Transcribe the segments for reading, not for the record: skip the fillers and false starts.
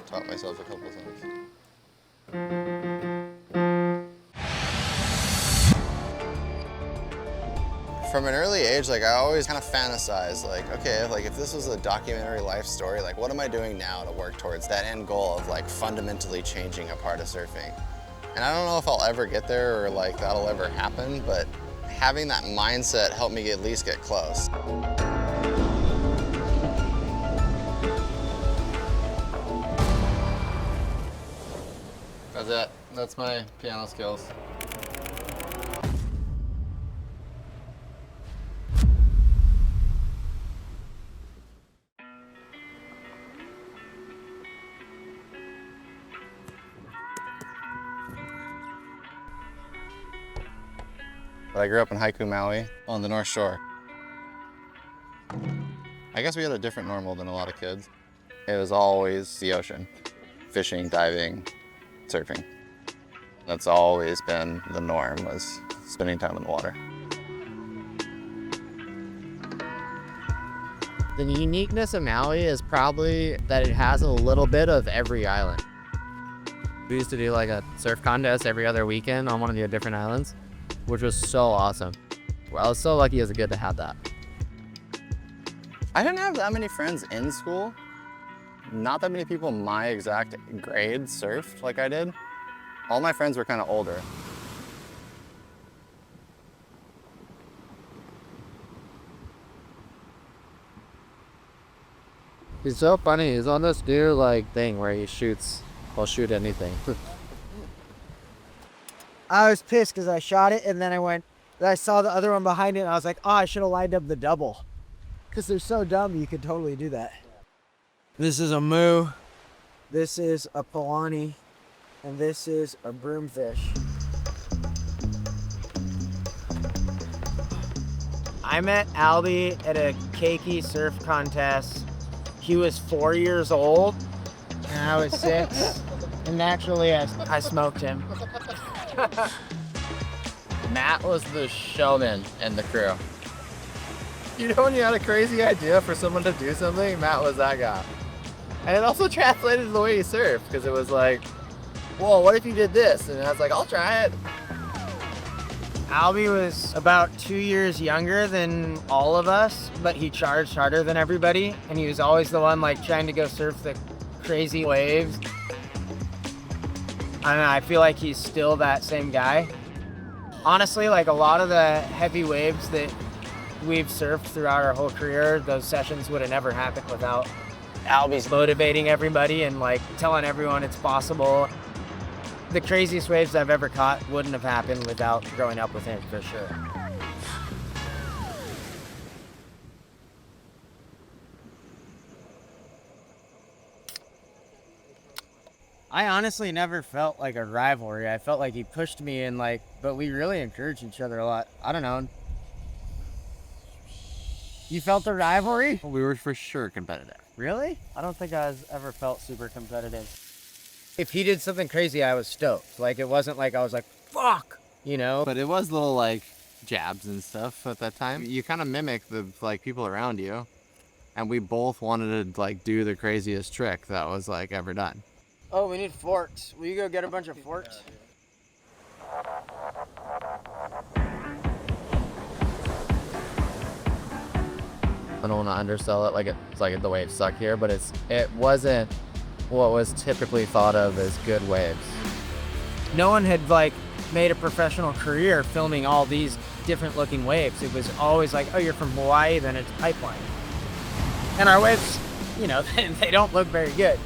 taught myself a couple things. From an early age, like I always kind of fantasized, like, okay, like if this was a documentary life story, like what am I doing now to work towards that end goal of like fundamentally changing a part of surfing? And I don't know if I'll ever get there or like that'll ever happen, but having that mindset helped me at least get close. That's it. That's my piano skills. But I grew up in Haiku, Maui, on the North Shore. I guess we had a different normal than a lot of kids. It was always the ocean. Fishing, diving, surfing. That's always been the norm, was spending time in the water. The uniqueness of Maui is probably that it has a little bit of every island. We used to do like a surf contest every other weekend on one of the different islands, which was so awesome. Well, I was so lucky as a kid to have that. I didn't have that many friends in school. Not that many people my exact grade surfed like I did. All my friends were kind of older. He's so funny. He's on this new like thing where he'll shoot anything. I was pissed because I shot it and then I saw the other one behind it and I was like, oh, I should have lined up the double. Because they're so dumb, you could totally do that. This is a moo. This is a polani. And this is a broomfish. I met Albee at a keiki surf contest. He was 4 years old and I was 6. And naturally, I smoked him. Matt was the showman in the crew. You know when you had a crazy idea for someone to do something, Matt was that guy. And it also translated to the way he surfed, because it was like, whoa, what if you did this? And I was like, I'll try it. Albee was about 2 years younger than all of us, but he charged harder than everybody. And he was always the one like trying to go surf the crazy waves. I don't know, I feel like he's still that same guy. Honestly, like a lot of the heavy waves that we've surfed throughout our whole career, those sessions would have never happened without Albee's motivating everybody and like telling everyone it's possible. The craziest waves I've ever caught wouldn't have happened without growing up with him, for sure. I honestly never felt like a rivalry. I felt like he pushed me and like, but we really encouraged each other a lot. I don't know. You felt the rivalry? We were for sure competitive. Really? I don't think I ever felt super competitive. If he did something crazy, I was stoked. Like, it wasn't like I was like, fuck, you know? But it was little like jabs and stuff at that time. You kind of mimic the like people around you. And we both wanted to like do the craziest trick that was like ever done. Oh, we need forks. Will you go get a bunch of forks? I don't want to undersell it. Like it's like the waves suck here, but it wasn't what was typically thought of as good waves. No one had like made a professional career filming all these different looking waves. It was always like, oh, you're from Hawaii, then it's pipeline. And our waves, you know, they don't look very good.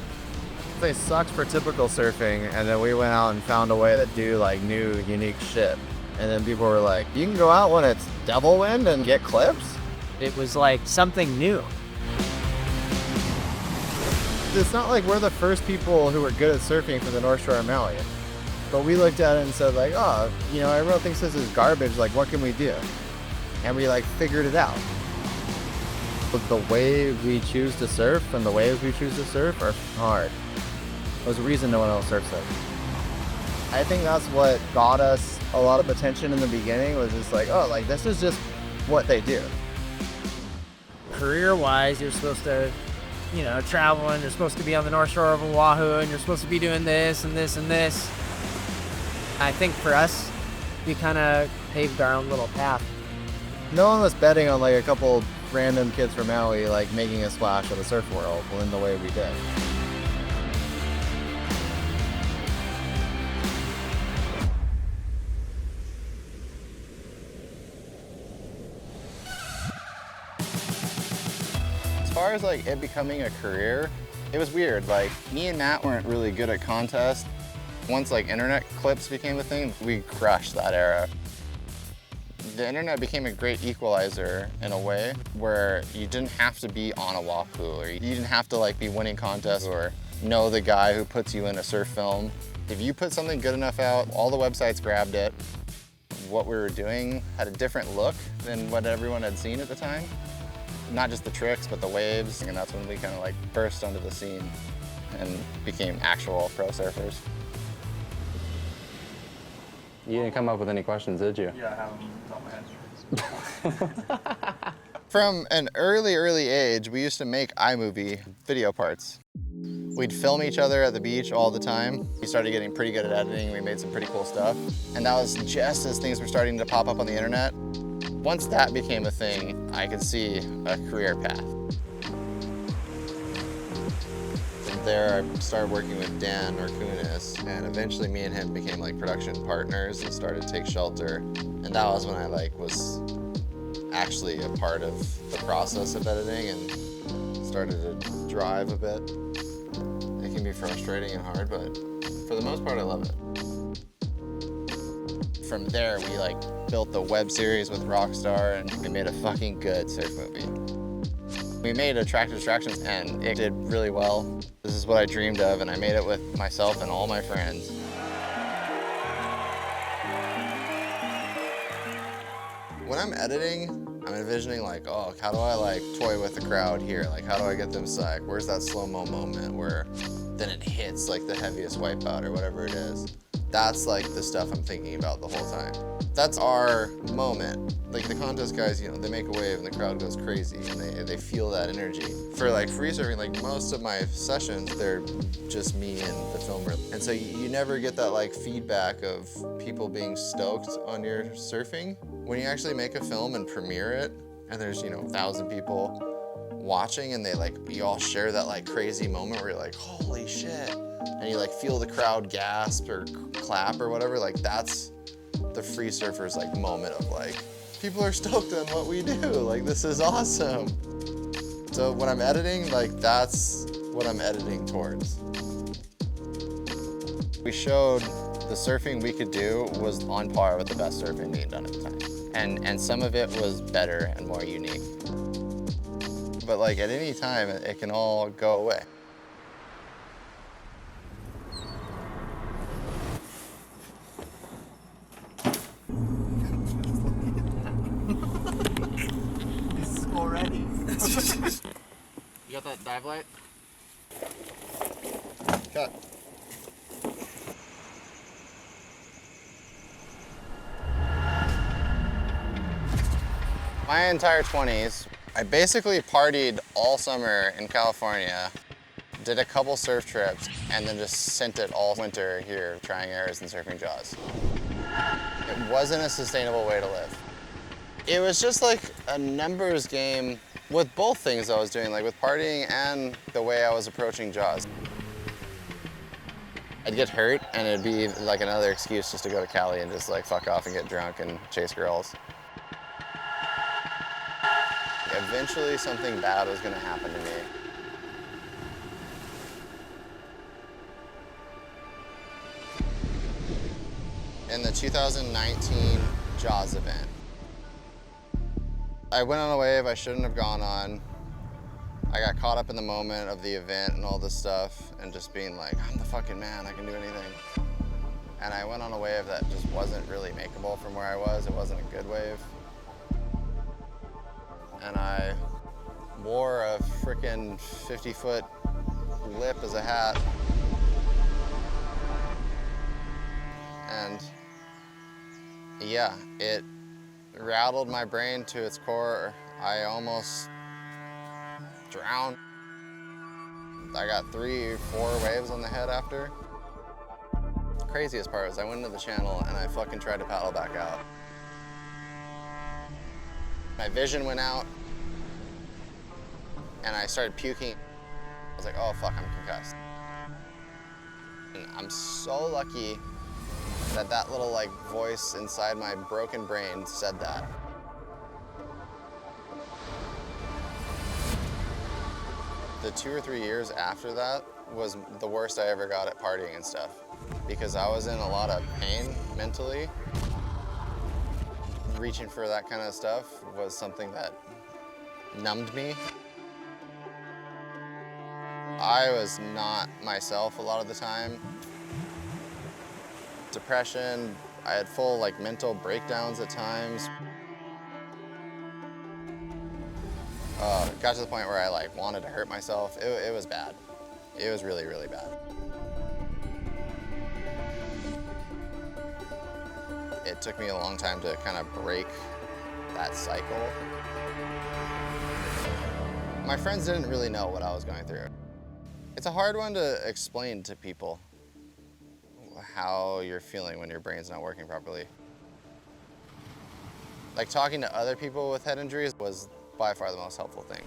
They sucked for typical surfing, and then we went out and found a way to do like new, unique shit. And then people were like, you can go out when it's devil wind and get clips? It was like something new. It's not like we're the first people who were good at surfing for the North Shore of Maui. But we looked at it and said like, oh, you know, everyone thinks this is garbage, like what can we do? And we like figured it out. But the way we choose to surf and the waves we choose to surf are hard. There's a reason no one else surfs it. I think that's what got us a lot of attention in the beginning, was just like, oh, like this is just what they do. Career-wise, you're supposed to you know, traveling. You're supposed to be on the North Shore of Oahu, and you're supposed to be doing this and this and this. I think for us, we kind of paved our own little path. No one was betting on like a couple random kids from Maui like making a splash of the surf world in the way we did. As far as like it becoming a career, it was weird. Like me and Matt weren't really good at contests. Once like internet clips became a thing, we crushed that era. The internet became a great equalizer in a way where you didn't have to be on Oahu, or you didn't have to like be winning contests or know the guy who puts you in a surf film. If you put something good enough out, all the websites grabbed it. What we were doing had a different look than what everyone had seen at the time. Not just the tricks, but the waves, and that's when we kind of like burst onto the scene and became actual pro surfers. You didn't come up with any questions, did you? Yeah, I have them on my head. From an early age, we used to make iMovie video parts. We'd film each other at the beach all the time. We started getting pretty good at editing. We made some pretty cool stuff. And that was just as things were starting to pop up on the internet. Once that became a thing, I could see a career path. From there, I started working with Dan Orkunis, and eventually me and him became like production partners and started Take Shelter. And that was when I like was actually a part of the process of editing and started to drive a bit. It can be frustrating and hard, but for the most part, I love it. From there, we like built the web series with Rockstar, and we made a fucking good surf movie. We made Attractive Distractions, and it did really well. This is what I dreamed of, and I made it with myself and all my friends. When I'm editing, I'm envisioning like, oh, how do I like toy with the crowd here? Like, how do I get them psyched? Where's that slow-mo moment where then it hits like the heaviest wipeout or whatever it is? That's like the stuff I'm thinking about the whole time. That's our moment. Like the contest guys, you know, they make a wave and the crowd goes crazy and they feel that energy. For like free surfing, like most of my sessions, they're just me and the filmer. And so you never get that like feedback of people being stoked on your surfing. When you actually make a film and premiere it, and there's, you know, 1,000 people watching and you all share that like crazy moment where you're like, holy shit. And you like feel the crowd gasp or clap or whatever, like that's the free surfers like moment of like, people are stoked on what we do, like this is awesome. So when I'm editing, like that's what I'm editing towards. We showed the surfing we could do was on par with the best surfing being done at the time. And some of it was better and more unique. But like at any time, it can all go away. Already. You got that dive light? Cut. My entire 20s, I basically partied all summer in California, did a couple surf trips, and then just sent it all winter here, trying airs and surfing jaws. It wasn't a sustainable way to live. It was just like a numbers game with both things I was doing, like with partying and the way I was approaching jaws. I'd get hurt and it'd be like another excuse just to go to Cali and just like fuck off and get drunk and chase girls. Eventually something bad was gonna happen to me. In the 2019 Jaws event, I went on a wave I shouldn't have gone on. I got caught up in the moment of the event and all this stuff and just being like, I'm the fucking man, I can do anything. And I went on a wave that just wasn't really makeable from where I was. It wasn't a good wave. And I wore a frickin' 50-foot lip as a hat. And yeah, it rattled my brain to its core. I almost drowned. I got 3 or 4 waves on the head after. The craziest part was I went into the channel and I fucking tried to paddle back out. My vision went out and I started puking. I was like, oh fuck, I'm concussed. And I'm so lucky that that little like voice inside my broken brain said that. The 2 or 3 years after that was the worst I ever got at partying and stuff because I was in a lot of pain mentally. Reaching for that kind of stuff was something that numbed me. I was not myself a lot of the time. Depression, I had full like mental breakdowns at times. It got to the point where I like wanted to hurt myself. It was bad. It was really, really bad. It took me a long time to kind of break that cycle. My friends didn't really know what I was going through. It's a hard one to explain to people how you're feeling when your brain's not working properly. Like talking to other people with head injuries was by far the most helpful thing.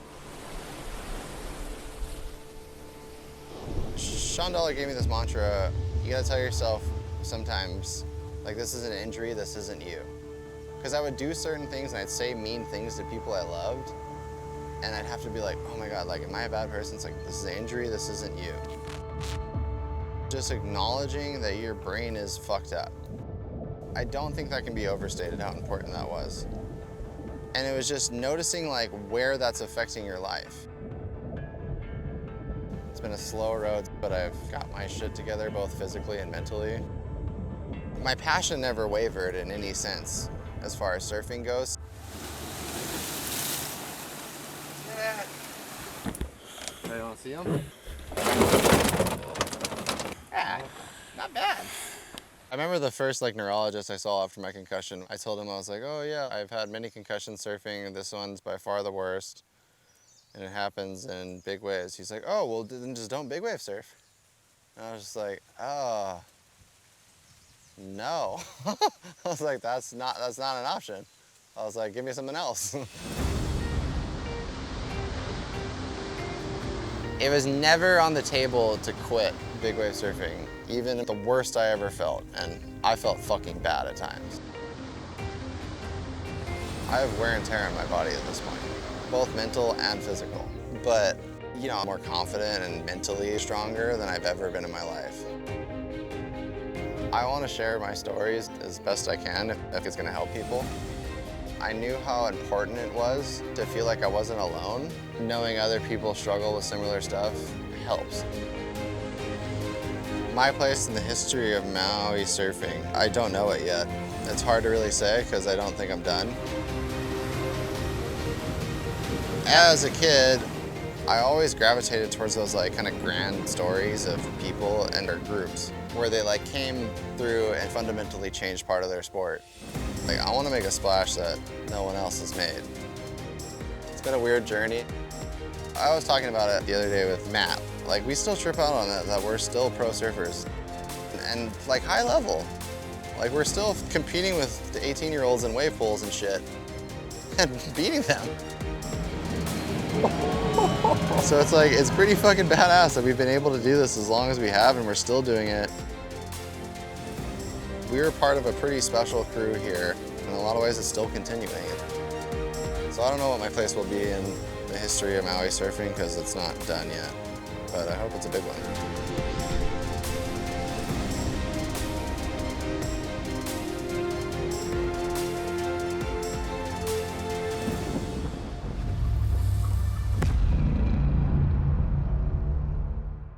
Sean Dollar gave me this mantra, you gotta tell yourself sometimes, like this is an injury, this isn't you. Because I would do certain things and I'd say mean things to people I loved, and I'd have to be like, oh my God, like am I a bad person? It's like, this is an injury, this isn't you. Just acknowledging that your brain is fucked up. I don't think that can be overstated how important that was. And it was just noticing like where that's affecting your life. It's been a slow road, but I've got my shit together both physically and mentally. My passion never wavered in any sense as far as surfing goes. Hey, you want to see him? Yeah, not bad. I remember the first like neurologist I saw after my concussion. I told him, I was like, oh yeah, I've had many concussions surfing and this one's by far the worst. And it happens in big waves. He's like, oh, well then just don't big wave surf. And I was just like, oh, no. I was like, that's not an option. I was like, give me something else. It was never on the table to quit big wave surfing, even at the worst I ever felt, and I felt fucking bad at times. I have wear and tear in my body at this point, both mental and physical. But, you know, I'm more confident and mentally stronger than I've ever been in my life. I want to share my stories as best I can if it's going to help people. I knew how important it was to feel like I wasn't alone. Knowing other people struggle with similar stuff helps. My place in the history of Maui surfing, I don't know it yet. It's hard to really say because I don't think I'm done. As a kid, I always gravitated towards those like kind of grand stories of people and their groups where they like came through and fundamentally changed part of their sport. Like I want to make a splash that no one else has made. It's been a weird journey. I was talking about it the other day with Matt. Like we still trip out on that we're still pro surfers and like high level. Like we're still competing with the 18-year-olds in wave pools and shit and beating them. So it's like, it's pretty fucking badass that we've been able to do this as long as we have and we're still doing it. We were part of a pretty special crew here. In a lot of ways, it's still continuing. So I don't know what my place will be in the history of Maui surfing because it's not done yet, but I hope it's a big one.